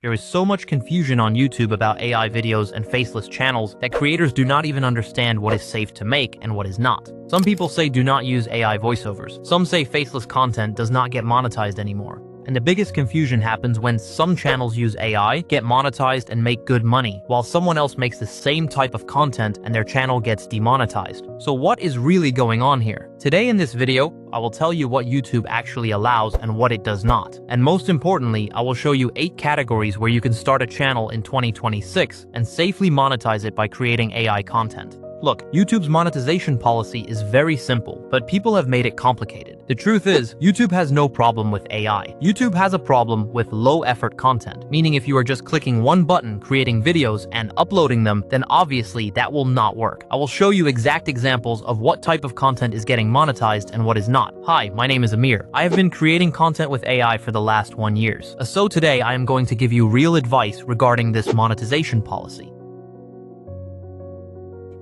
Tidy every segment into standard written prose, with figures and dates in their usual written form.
There is so much confusion on YouTube about AI videos and faceless channels that creators do not even understand what is safe to make and what is not. Some people say do not use AI voiceovers. Some say faceless content does not get monetized anymore. And the biggest confusion happens when some channels use AI, get monetized, and make good money, while someone else makes the same type of content and their channel gets demonetized. So what is really going on here? Today in this video, I will tell you what YouTube actually allows and what it does not. And most importantly, I will show you 8 categories where you can start a channel in 2026 and safely monetize it by creating AI content. Look, YouTube's monetization policy is very simple, but people have made it complicated. The truth is, YouTube has no problem with AI. YouTube has a problem with low-effort content, meaning if you are just clicking one button, creating videos, and uploading them, then obviously that will not work. I will show you exact examples of what type of content is getting monetized and what is not. Hi, my name is Amir. I have been creating content with AI for the last 1 year. So today I am going to give you real advice regarding this monetization policy.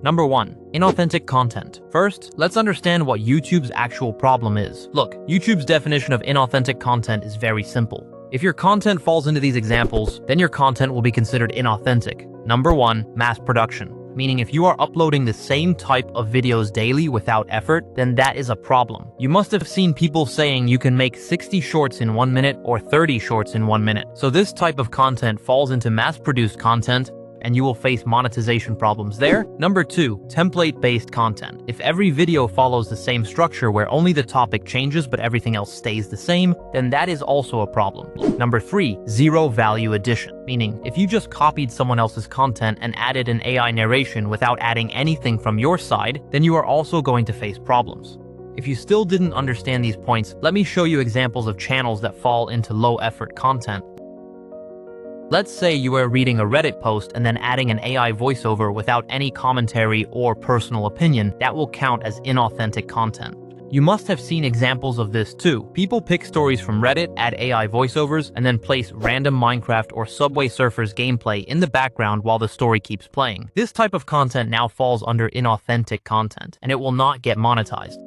Number 1. Inauthentic content. First, let's understand what YouTube's actual problem is. Look, YouTube's definition of inauthentic content is very simple. If your content falls into these examples, then your content will be considered inauthentic. Number 1. Mass production. Meaning if you are uploading the same type of videos daily without effort, then that is a problem. You must have seen people saying you can make 60 shorts in 1 minute or 30 shorts in 1 minute. So this type of content falls into mass-produced content, and you will face monetization problems there. Number 2, template-based content. If every video follows the same structure where only the topic changes but everything else stays the same, then that is also a problem. Number 3, zero value addition. Meaning, if you just copied someone else's content and added an AI narration without adding anything from your side, then you are also going to face problems. If you still didn't understand these points, let me show you examples of channels that fall into low-effort content. Let's say you are reading a Reddit post and then adding an AI voiceover without any commentary or personal opinion. That will count as inauthentic content. You must have seen examples of this too. People pick stories from Reddit, add AI voiceovers, and then place random Minecraft or Subway Surfers gameplay in the background while the story keeps playing. This type of content now falls under inauthentic content, and it will not get monetized.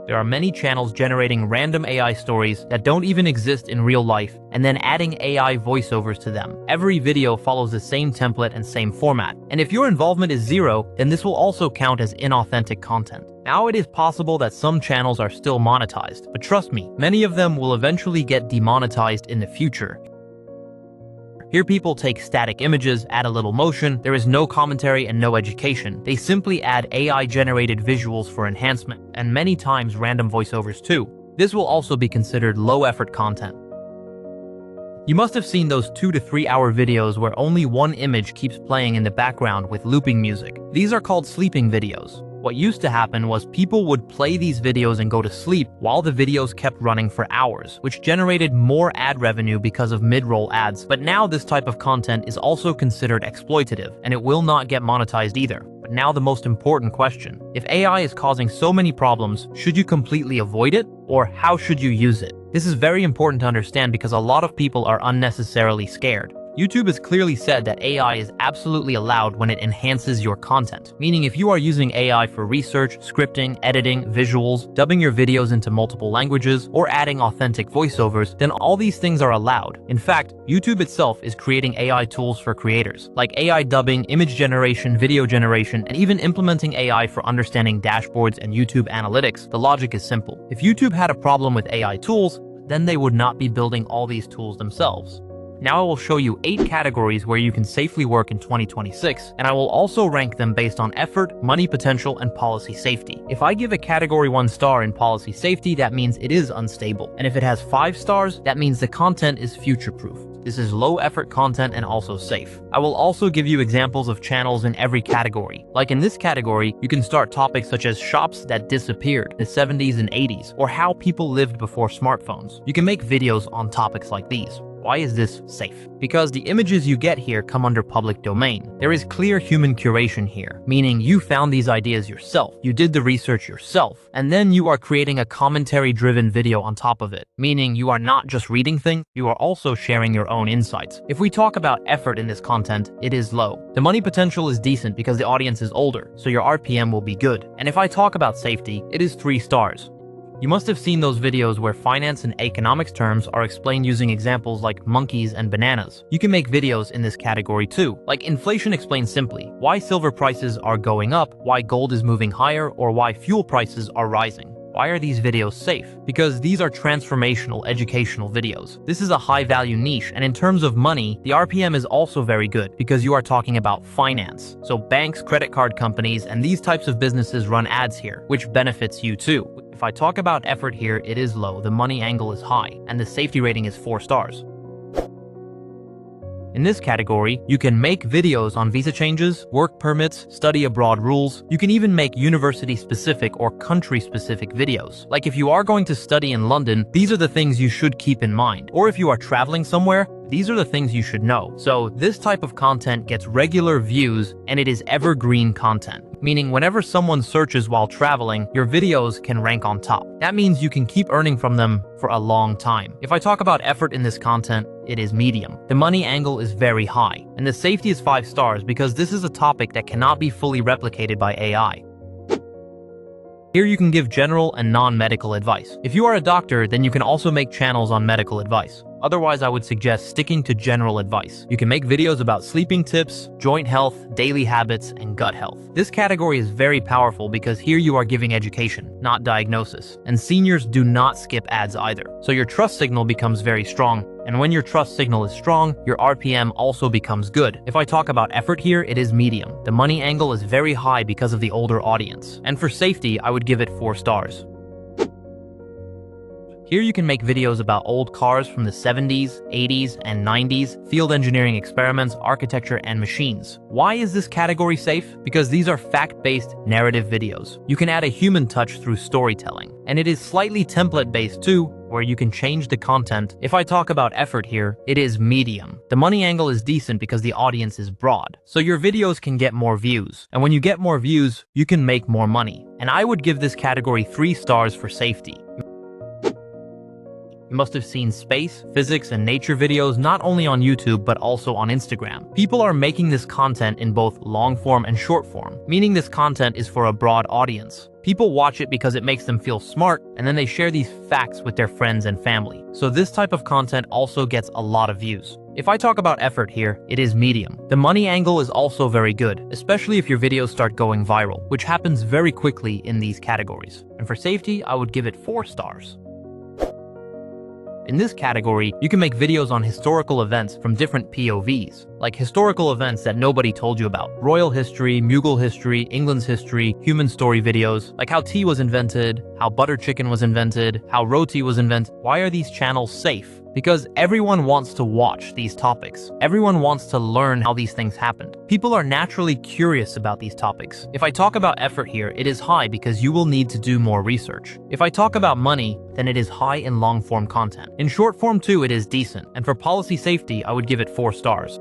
There are many channels generating random AI stories that don't even exist in real life and then adding AI voiceovers to them. Every video follows the same template and same format. And if your involvement is 0, then this will also count as inauthentic content. Now it is possible that some channels are still monetized, but trust me, many of them will eventually get demonetized in the future. Here people take static images, add a little motion, there is no commentary and no education. They simply add AI-generated visuals for enhancement, and many times random voiceovers too. This will also be considered low-effort content. You must have seen those 2 to 3 hour videos where only one image keeps playing in the background with looping music. These are called sleeping videos. What used to happen was people would play these videos and go to sleep while the videos kept running for hours, which generated more ad revenue because of mid-roll ads. But now this type of content is also considered exploitative, and it will not get monetized either. But now the most important question. If AI is causing so many problems, should you completely avoid it? Or how should you use it? This is very important to understand because a lot of people are unnecessarily scared. YouTube has clearly said that AI is absolutely allowed when it enhances your content. Meaning if you are using AI for research, scripting, editing, visuals, dubbing your videos into multiple languages, or adding authentic voiceovers, then all these things are allowed. In fact, YouTube itself is creating AI tools for creators, like AI dubbing, image generation, video generation, and even implementing AI for understanding dashboards and YouTube analytics. The logic is simple. If YouTube had a problem with AI tools, then they would not be building all these tools themselves. Now I will show you 8 categories where you can safely work in 2026, and I will also rank them based on effort, money potential, and policy safety. If I give a category 1 star in policy safety, that means it is unstable. And if it has 5 stars, that means the content is future-proof. This is low-effort content and also safe. I will also give you examples of channels in every category. Like in this category, you can start topics such as shops that disappeared in the 70s and 80s, or how people lived before smartphones. You can make videos on topics like these. Why is this safe? Because the images you get here come under public domain. There is clear human curation here, meaning you found these ideas yourself, you did the research yourself, and then you are creating a commentary-driven video on top of it, meaning you are not just reading things, you are also sharing your own insights. If we talk about effort in this content, it is low. The money potential is decent because the audience is older, so your RPM will be good. And if I talk about safety, it is 3 stars. You must have seen those videos where finance and economics terms are explained using examples like monkeys and bananas. You can make videos in this category too, like inflation explained simply, why silver prices are going up, why gold is moving higher, or why fuel prices are rising. Why are these videos safe? Because these are transformational educational videos. This is a high-value niche, and in terms of money, the RPM is also very good because you are talking about finance. So banks, credit card companies, and these types of businesses run ads here, which benefits you too. If I talk about effort here, it is low, the money angle is high, and the safety rating is 4 stars. In this category, you can make videos on visa changes, work permits, study abroad rules. You can even make university-specific or country-specific videos. Like if you are going to study in London, these are the things you should keep in mind. Or if you are traveling somewhere, these are the things you should know. So this type of content gets regular views and it is evergreen content. Meaning whenever someone searches while traveling, your videos can rank on top. That means you can keep earning from them for a long time. If I talk about effort in this content, it is medium. The money angle is very high, and the safety is 5 stars because this is a topic that cannot be fully replicated by AI. Here you can give general and non-medical advice. If you are a doctor, then you can also make channels on medical advice. Otherwise, I would suggest sticking to general advice. You can make videos about sleeping tips, joint health, daily habits, and gut health. This category is very powerful because here you are giving education, not diagnosis. And seniors do not skip ads either. So your trust signal becomes very strong. And when your trust signal is strong, your RPM also becomes good. If I talk about effort here, it is medium. The money angle is very high because of the older audience. And for safety, I would give it 4 stars. Here you can make videos about old cars from the 70s, 80s, and 90s, field engineering experiments, architecture, and machines. Why is this category safe? Because these are fact-based narrative videos. You can add a human touch through storytelling. And it is slightly template-based too, where you can change the content. If I talk about effort here, it is medium. The money angle is decent because the audience is broad. So your videos can get more views. And when you get more views, you can make more money. And I would give this category 3 stars for safety. You must have seen space, physics, and nature videos not only on YouTube but also on Instagram. People are making this content in both long form and short form, meaning this content is for a broad audience. People watch it because it makes them feel smart, and then they share these facts with their friends and family. So this type of content also gets a lot of views. If I talk about effort here, it is medium. The money angle is also very good, especially if your videos start going viral, which happens very quickly in these categories. And for safety, I would give it 4 stars. In this category, you can make videos on historical events from different POVs, like historical events that nobody told you about. Royal history, Mughal history, England's history, human story videos, like how tea was invented, how butter chicken was invented, how roti was invented. Why are these channels safe? Because everyone wants to watch these topics. Everyone wants to learn how these things happened. People are naturally curious about these topics. If I talk about effort here, it is high because you will need to do more research. If I talk about money, then it is high in long form content. In short form too, it is decent. And for policy safety, I would give it 4 stars.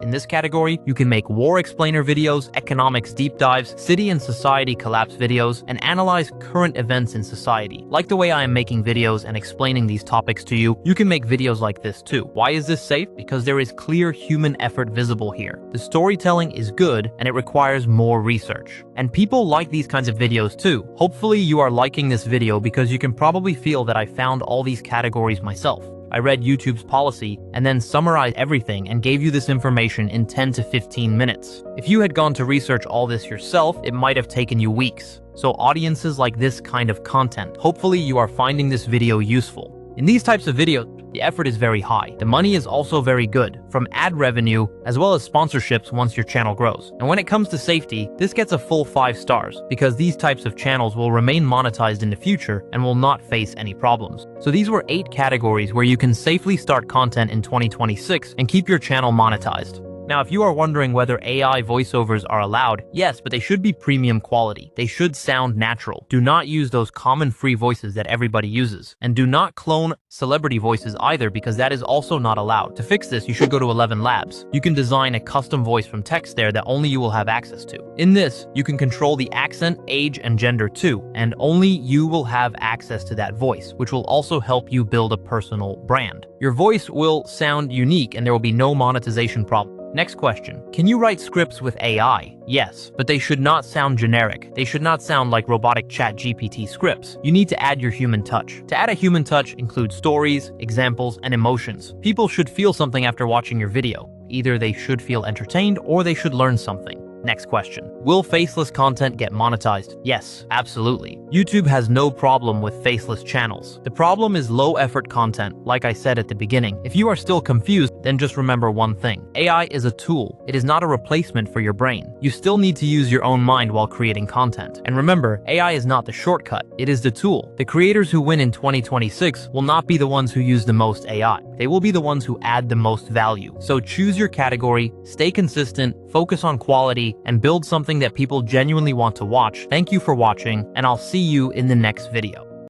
In this category, you can make war explainer videos, economics deep dives, city and society collapse videos, and analyze current events in society. Like the way I am making videos and explaining these topics to you, you can make videos like this too. Why is this safe? Because there is clear human effort visible here. The storytelling is good and it requires more research. And people like these kinds of videos too. Hopefully you are liking this video because you can probably feel that I found all these categories myself. I read YouTube's policy and then summarized everything and gave you this information in 10 to 15 minutes. If you had gone to research all this yourself, it might have taken you weeks. So audiences like this kind of content. Hopefully you are finding this video useful. In these types of videos, the effort is very high. The money is also very good, from ad revenue as well as sponsorships once your channel grows. And when it comes to safety, this gets a full 5 stars because these types of channels will remain monetized in the future and will not face any problems. So these were 8 categories where you can safely start content in 2026 and keep your channel monetized. Now, if you are wondering whether AI voiceovers are allowed, yes, but they should be premium quality. They should sound natural. Do not use those common free voices that everybody uses. And do not clone celebrity voices either, because that is also not allowed. To fix this, you should go to ElevenLabs. You can design a custom voice from text there that only you will have access to. In this, you can control the accent, age, and gender too, and only you will have access to that voice, which will also help you build a personal brand. Your voice will sound unique and there will be no monetization problem. Next question. Can you write scripts with AI? Yes, but they should not sound generic. They should not sound like robotic ChatGPT scripts. You need to add your human touch. To add a human touch includes stories, examples, and emotions. People should feel something after watching your video. Either they should feel entertained or they should learn something. Next question. Will faceless content get monetized? Yes, absolutely. YouTube has no problem with faceless channels. The problem is low-effort content, like I said at the beginning. If you are still confused, then just remember one thing. AI is a tool. It is not a replacement for your brain. You still need to use your own mind while creating content. And remember, AI is not the shortcut. It is the tool. The creators who win in 2026 will not be the ones who use the most AI. They will be the ones who add the most value. So choose your category, stay consistent, focus on quality, and build something that people genuinely want to watch. Thank you for watching, and I'll see you in the next video.